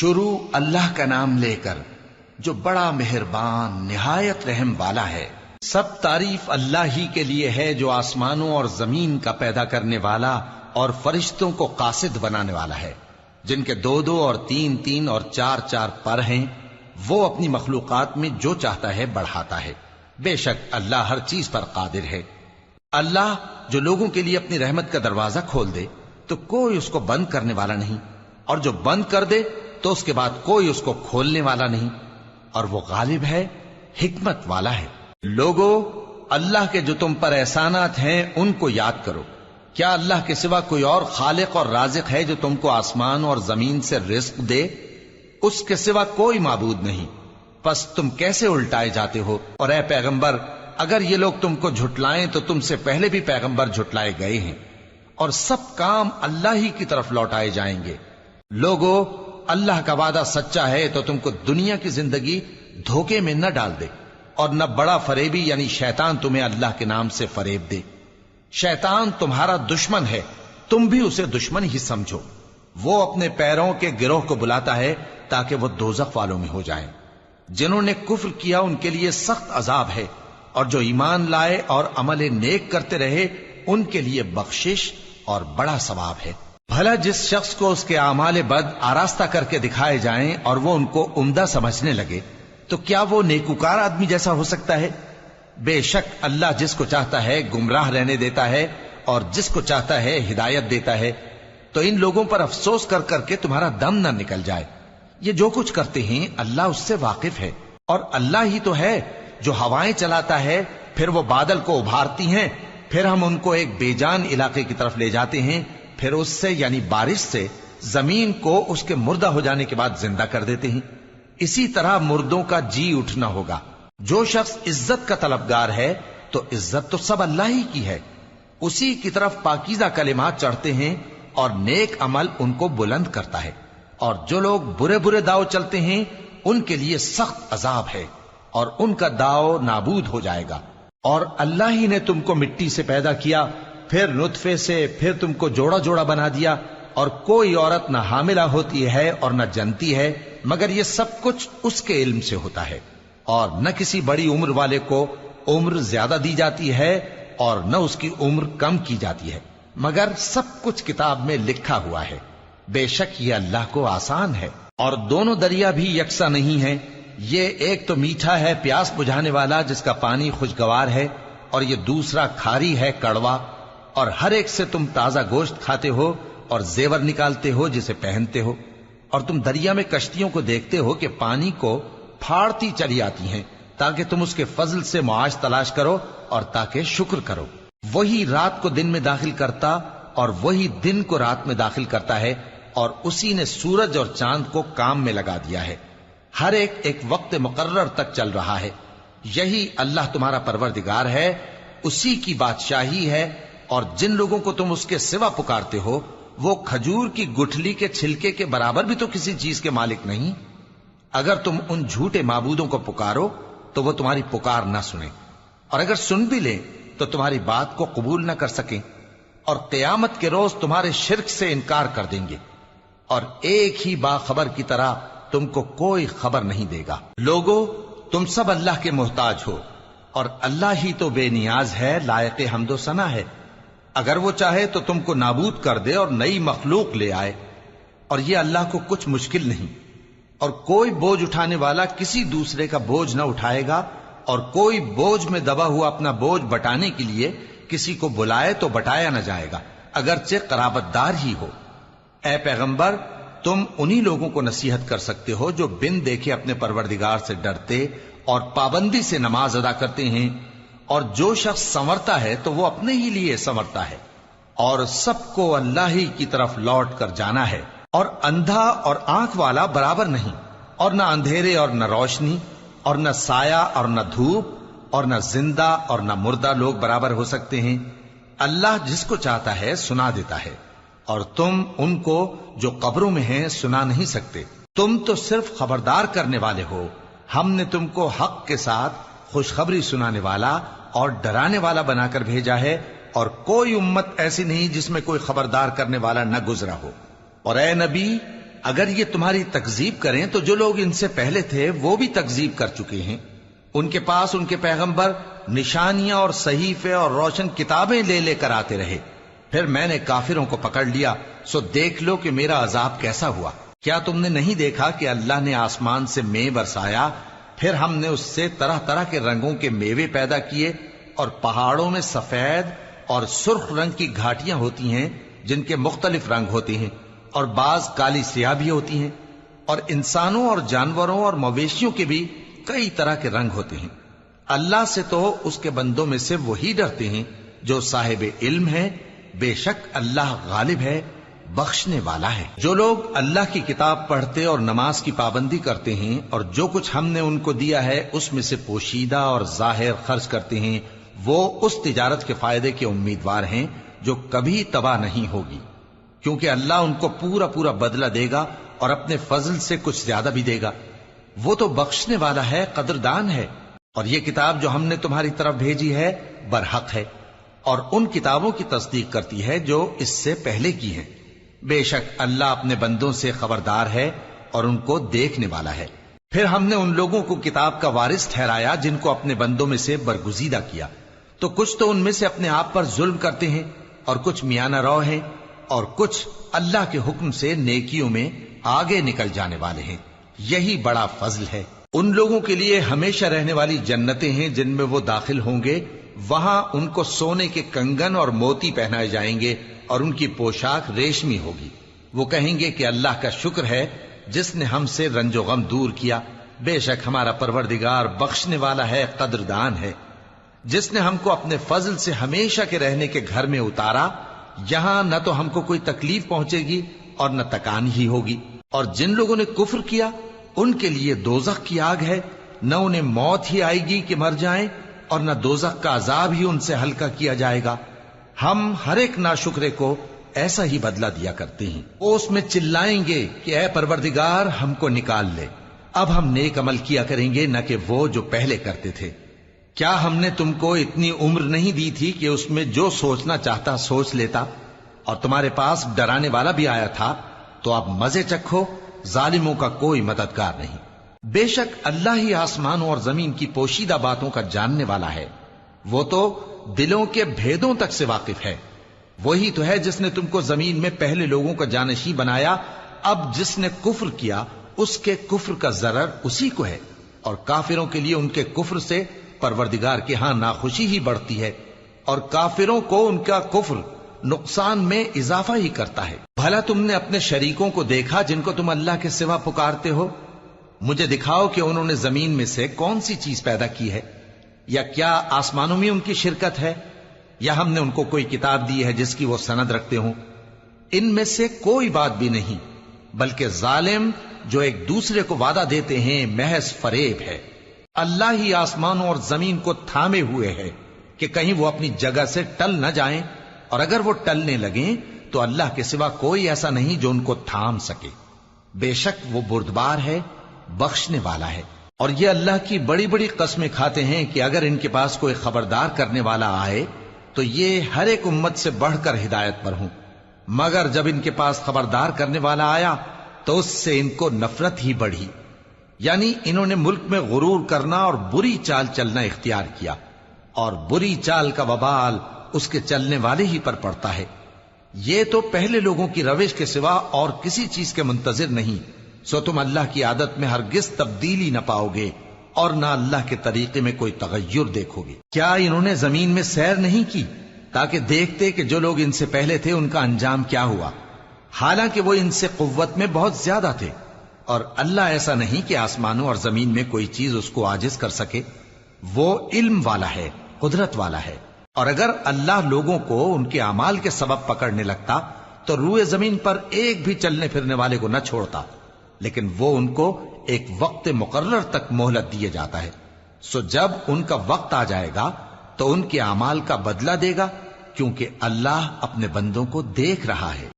شروع اللہ کا نام لے کر جو بڑا مہربان نہایت رحم والا ہے۔ سب تعریف اللہ ہی کے لیے ہے جو آسمانوں اور زمین کا پیدا کرنے والا اور فرشتوں کو قاصد بنانے والا ہے، جن کے 2 اور 3 اور 4 پر ہیں۔ وہ اپنی مخلوقات میں جو چاہتا ہے بڑھاتا ہے، بے شک اللہ ہر چیز پر قادر ہے۔ اللہ جو لوگوں کے لیے اپنی رحمت کا دروازہ کھول دے تو کوئی اس کو بند کرنے والا نہیں، اور جو بند کر دے تو اس کے بعد کوئی اس کو کھولنے والا نہیں، اور وہ غالب ہے، حکمت والا ہے۔ لوگو، اللہ کے جو تم پر احسانات ہیں ان کو یاد کرو۔ کیا اللہ کے سوا کوئی اور خالق اور رازق ہے جو تم کو آسمان اور زمین سے رزق دے؟ اس کے سوا کوئی معبود نہیں، پس تم کیسے الٹائے جاتے ہو؟ اور اے پیغمبر، اگر یہ لوگ تم کو جھٹلائیں تو تم سے پہلے بھی پیغمبر جھٹلائے گئے ہیں، اور سب کام اللہ ہی کی طرف لوٹائے جائیں گے۔ لوگو، اللہ کا وعدہ سچا ہے تو تم کو دنیا کی زندگی دھوکے میں نہ ڈال دے، اور نہ بڑا فریبی یعنی شیطان تمہیں اللہ کے نام سے فریب دے۔ شیطان تمہارا دشمن ہے، تم بھی اسے دشمن ہی سمجھو۔ وہ اپنے پیروں کے گروہ کو بلاتا ہے تاکہ وہ دوزخ والوں میں ہو جائیں۔ جنہوں نے کفر کیا ان کے لیے سخت عذاب ہے، اور جو ایمان لائے اور عمل نیک کرتے رہے ان کے لیے بخشش اور بڑا ثواب ہے۔ بھلا جس شخص کو اس کے اعمال بد آراستہ کر کے دکھائے جائیں اور وہ ان کو عمدہ سمجھنے لگے تو کیا وہ نیکوکار آدمی جیسا ہو سکتا ہے؟ بے شک اللہ جس کو چاہتا ہے گمراہ رہنے دیتا ہے اور جس کو چاہتا ہے ہدایت دیتا ہے۔ تو ان لوگوں پر افسوس کر کر کے تمہارا دم نہ نکل جائے۔ یہ جو کچھ کرتے ہیں اللہ اس سے واقف ہے، اور اللہ ہی تو ہے جو ہوائیں چلاتا ہے، پھر وہ بادل کو ابھارتی ہیں، پھر ہم ان کو ایک بے جان علاقے کی طرف لے جاتے ہیں، پھر اس سے یعنی بارش سے زمین کو اس کے مردہ ہو جانے کے بعد زندہ کر دیتے ہیں۔ اسی طرح مردوں کا جی اٹھنا ہوگا۔ جو شخص عزت کا طلبگار ہے تو عزت تو سب اللہ ہی کی ہے، اسی کی طرف پاکیزہ کلمات چڑھتے ہیں اور نیک عمل ان کو بلند کرتا ہے، اور جو لوگ برے برے داؤ چلتے ہیں ان کے لیے سخت عذاب ہے، اور ان کا داؤ نابود ہو جائے گا۔ اور اللہ ہی نے تم کو مٹی سے پیدا کیا، پھر نطفے سے، پھر تم کو جوڑا جوڑا بنا دیا، اور کوئی عورت نہ حاملہ ہوتی ہے اور نہ جنتی ہے، مگر یہ سب کچھ اس کے علم سے ہوتا ہے۔ اور نہ کسی بڑی عمر والے کو عمر زیادہ دی جاتی ہے اور نہ اس کی عمر کم کی جاتی ہے، مگر سب کچھ کتاب میں لکھا ہوا ہے۔ بے شک یہ اللہ کو آسان ہے۔ اور دونوں دریا بھی یکساں نہیں ہیں، یہ ایک تو میٹھا ہے پیاس بجھانے والا جس کا پانی خوشگوار ہے، اور یہ دوسرا کھاری ہے کڑوا، اور ہر ایک سے تم تازہ گوشت کھاتے ہو اور زیور نکالتے ہو جسے پہنتے ہو۔ اور تم دریا میں کشتیوں کو دیکھتے ہو کہ پانی کو پھاڑتی چلی آتی ہیں تاکہ تم اس کے فضل سے معاش تلاش کرو اور تاکہ شکر کرو۔ وہی رات کو دن میں داخل کرتا اور وہی دن کو رات میں داخل کرتا ہے، اور اسی نے سورج اور چاند کو کام میں لگا دیا ہے، ہر ایک ایک وقت مقرر تک چل رہا ہے۔ یہی اللہ تمہارا پروردگار ہے، اسی کی بادشاہی ہے۔ اور جن لوگوں کو تم اس کے سوا پکارتے ہو وہ کھجور کی گٹھلی کے چھلکے کے برابر بھی تو کسی چیز کے مالک نہیں۔ اگر تم ان جھوٹے معبودوں کو پکارو تو وہ تمہاری پکار نہ سنیں، اور اگر سن بھی لیں تو تمہاری بات کو قبول نہ کر سکیں، اور قیامت کے روز تمہارے شرک سے انکار کر دیں گے، اور ایک ہی باخبر کی طرح تم کو کوئی خبر نہیں دے گا۔ لوگو، تم سب اللہ کے محتاج ہو، اور اللہ ہی تو بے نیاز ہے، لائق حمد و ثنا ہے۔ اگر وہ چاہے تو تم کو نابود کر دے اور نئی مخلوق لے آئے، اور یہ اللہ کو کچھ مشکل نہیں۔ اور کوئی بوجھ اٹھانے والا کسی دوسرے کا بوجھ نہ اٹھائے گا، اور کوئی بوجھ میں دبا ہوا اپنا بوجھ بٹانے کے لیے کسی کو بلائے تو بٹایا نہ جائے گا، اگرچہ قرابت دار ہی ہو۔ اے پیغمبر، تم انہی لوگوں کو نصیحت کر سکتے ہو جو بن دیکھے اپنے پروردگار سے ڈرتے اور پابندی سے نماز ادا کرتے ہیں، اور جو شخص سنورتا ہے تو وہ اپنے ہی لیے سنورتا ہے، اور سب کو اللہ ہی کی طرف لوٹ کر جانا ہے۔ اور اندھا اور آنکھ والا برابر نہیں، اور نہ اندھیرے اور نہ روشنی، اور نہ سایہ اور نہ دھوپ، اور نہ زندہ اور نہ مردہ لوگ برابر ہو سکتے ہیں۔ اللہ جس کو چاہتا ہے سنا دیتا ہے، اور تم ان کو جو قبروں میں ہیں سنا نہیں سکتے۔ تم تو صرف خبردار کرنے والے ہو، ہم نے تم کو حق کے ساتھ خوشخبری سنانے والا اور ڈرانے والا بنا کر بھیجا ہے، اور کوئی امت ایسی نہیں جس میں کوئی خبردار کرنے والا نہ گزرا ہو۔ اور اے نبی، اگر یہ تمہاری تکذیب کریں تو جو لوگ ان سے پہلے تھے وہ بھی تکذیب کر چکے ہیں. ان کے پاس ان کے پیغمبر نشانیاں اور صحیفے اور روشن کتابیں لے لے کر آتے رہے. پھر میں نے کافروں کو پکڑ لیا، سو دیکھ لو کہ میرا عذاب کیسا ہوا. کیا تم نے نہیں دیکھا کہ اللہ نے آسمان سے مے برسایا، پھر ہم نے اس سے طرح طرح کے رنگوں کے میوے پیدا کیے، اور پہاڑوں میں سفید اور سرخ رنگ کی گھاٹیاں ہوتی ہیں جن کے مختلف رنگ ہوتے ہیں، اور بعض کالی سیاہ بھی ہوتی ہیں، اور انسانوں اور جانوروں اور مویشیوں کے بھی کئی طرح کے رنگ ہوتے ہیں. اللہ سے تو اس کے بندوں میں سے وہی ڈرتے ہیں جو صاحب علم ہے. بے شک اللہ غالب ہے، بخشنے والا ہے. جو لوگ اللہ کی کتاب پڑھتے اور نماز کی پابندی کرتے ہیں اور جو کچھ ہم نے ان کو دیا ہے اس میں سے پوشیدہ اور ظاہر خرچ کرتے ہیں، وہ اس تجارت کے فائدے کے امیدوار ہیں جو کبھی تباہ نہیں ہوگی، کیونکہ اللہ ان کو پورا پورا بدلہ دے گا اور اپنے فضل سے کچھ زیادہ بھی دے گا. وہ تو بخشنے والا ہے، قدردان ہے. اور یہ کتاب جو ہم نے تمہاری طرف بھیجی ہے برحق ہے، اور ان کتابوں کی تصدیق کرتی ہے جو اس سے پہلے کی ہیں. بے شک اللہ اپنے بندوں سے خبردار ہے اور ان کو دیکھنے والا ہے. پھر ہم نے ان لوگوں کو کتاب کا وارث ٹھہرایا جن کو اپنے بندوں میں سے برگزیدہ کیا، تو کچھ تو ان میں سے اپنے آپ پر ظلم کرتے ہیں اور کچھ میانہ رو ہیں، اور کچھ اللہ کے حکم سے نیکیوں میں آگے نکل جانے والے ہیں. یہی بڑا فضل ہے. ان لوگوں کے لیے ہمیشہ رہنے والی جنتیں ہیں جن میں وہ داخل ہوں گے. وہاں ان کو سونے کے کنگن اور موتی پہنائے جائیں گے اور ان کی پوشاک ریشمی ہوگی. وہ کہیں گے کہ اللہ کا شکر ہے جس نے ہم سے رنج و غم دور کیا. بے شک ہمارا پروردگار بخشنے والا ہے، قدردان ہے. جس نے ہم کو اپنے فضل سے ہمیشہ کے رہنے کے گھر میں اتارا، یہاں نہ تو ہم کو کوئی تکلیف پہنچے گی اور نہ تکان ہی ہوگی. اور جن لوگوں نے کفر کیا ان کے لیے دوزخ کی آگ ہے، نہ انہیں موت ہی آئے گی کہ مر جائیں، اور نہ دوزخ کا عذاب ہی ان سے ہلکا کیا جائے گا. ہم ہر ایک ناشکرے کو ایسا ہی بدلہ دیا کرتے ہیں. وہ اس میں چلائیں گے کہ اے پروردگار ہم کو نکال لے، اب ہم نیک عمل کیا کریں گے نہ کہ وہ جو پہلے کرتے تھے. کیا ہم نے تم کو اتنی عمر نہیں دی تھی کہ اس میں جو سوچنا چاہتا سوچ لیتا، اور تمہارے پاس ڈرانے والا بھی آیا تھا؟ تو اب مزے چکھو، ظالموں کا کوئی مددگار نہیں. بے شک اللہ ہی آسمانوں اور زمین کی پوشیدہ باتوں کا جاننے والا ہے. وہ تو دلوں کے بھیدوں تک سے واقف ہے. وہی تو ہے جس نے تم کو زمین میں پہلے لوگوں کا جانشین بنایا. اب جس نے کفر کیا اس کے کفر کا ضرر اسی کو ہے، اور کافروں کے لیے ان کے کفر سے پروردگار کے ہاں ناخوشی ہی بڑھتی ہے، اور کافروں کو ان کا کفر نقصان میں اضافہ ہی کرتا ہے. بھلا تم نے اپنے شریکوں کو دیکھا جن کو تم اللہ کے سوا پکارتے ہو؟ مجھے دکھاؤ کہ انہوں نے زمین میں سے کون سی چیز پیدا کی ہے، یا کیا آسمانوں میں ان کی شرکت ہے، یا ہم نے ان کو کوئی کتاب دی ہے جس کی وہ سند رکھتے ہوں؟ ان میں سے کوئی بات بھی نہیں، بلکہ ظالم جو ایک دوسرے کو وعدہ دیتے ہیں محض فریب ہے. اللہ ہی آسمانوں اور زمین کو تھامے ہوئے ہے کہ کہیں وہ اپنی جگہ سے ٹل نہ جائیں، اور اگر وہ ٹلنے لگیں تو اللہ کے سوا کوئی ایسا نہیں جو ان کو تھام سکے. بے شک وہ بردبار ہے، بخشنے والا ہے. اور یہ اللہ کی بڑی بڑی قسمیں کھاتے ہیں کہ اگر ان کے پاس کوئی خبردار کرنے والا آئے تو یہ ہر ایک امت سے بڑھ کر ہدایت پر ہوں، مگر جب ان کے پاس خبردار کرنے والا آیا تو اس سے ان کو نفرت ہی بڑھی. یعنی انہوں نے ملک میں غرور کرنا اور بری چال چلنا اختیار کیا، اور بری چال کا وبال اس کے چلنے والے ہی پر پڑتا ہے. یہ تو پہلے لوگوں کی روش کے سوا اور کسی چیز کے منتظر نہیں، سو تم اللہ کی عادت میں ہرگز تبدیلی نہ پاؤ گے اور نہ اللہ کے طریقے میں کوئی تغیر دیکھو گے. کیا انہوں نے زمین میں سیر نہیں کی تاکہ دیکھتے کہ جو لوگ ان سے پہلے تھے ان کا انجام کیا ہوا، حالانکہ وہ ان سے قوت میں بہت زیادہ تھے. اور اللہ ایسا نہیں کہ آسمانوں اور زمین میں کوئی چیز اس کو عاجز کر سکے. وہ علم والا ہے، قدرت والا ہے. اور اگر اللہ لوگوں کو ان کے اعمال کے سبب پکڑنے لگتا تو روئے زمین پر ایک بھی چلنے پھرنے والے کو نہ چھوڑتا، لیکن وہ ان کو ایک وقت مقرر تک مہلت دیے جاتا ہے. سو جب ان کا وقت آ جائے گا تو ان کے اعمال کا بدلہ دے گا، کیونکہ اللہ اپنے بندوں کو دیکھ رہا ہے.